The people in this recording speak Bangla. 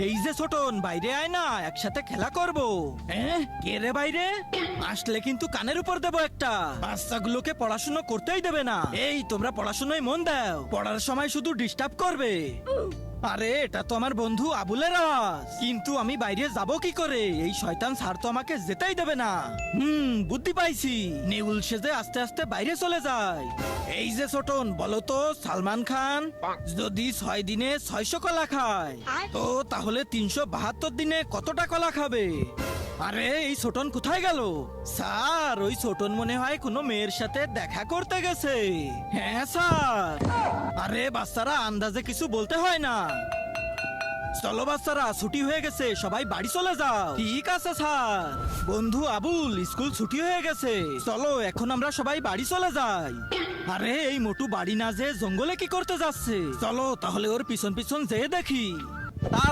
এই যে ছোটন, বাইরে আয় না, একসাথে খেলা করব। কে রে বাইরে? আসলে কিন্তু কানের উপর দেবো একটা। বাচ্চাগুলোকে পড়াশোনা করতেই দেবে না। এই তোমরা পড়াশোনায় মন দাও, পড়ার সময় শুধু ডিস্টার্ব করবে। আরে এটা তো আমার বন্ধু আবুলের আওয়াজ, কিন্তু আমি বাইরে যাব কি করে? এই শয়তান স্যার তো আমাকে যেতেই দেবে না। বুদ্ধি পাইছি, নেউল সেজে আস্তে আস্তে বাইরে চলে যায়। এই যে ছোটন, বলো তো সালমান খান যদি 6 দিনে 600 কলা খায়, তো তাহলে 372 দিনে কতটা কলা খাবে? আরে এই ছোটন কোথায় গেল? স্যার, ওই ছোটন মনে হয় কোনো মেয়ের সাথে দেখা করতে গেছে। হ্যাঁ স্যার। আরে বাচ্চারা, আন্দাজে কিছু বলতে হয় না। চলো বাচ্চারা, ছুটি হয়ে গেছে, সবাই বাড়ি চলে যাও। ঠিক আছে স্যার। বন্ধু আবুল, স্কুল ছুটি হয়ে গেছে, চলো এখন আমরা সবাই বাড়ি চলে যাই। আরে এই মোটু বাড়ি না যে জঙ্গলে কি করতে যাচ্ছে? চলো তাহলে ওর পিছন পিছন যেয়ে দেখি। তার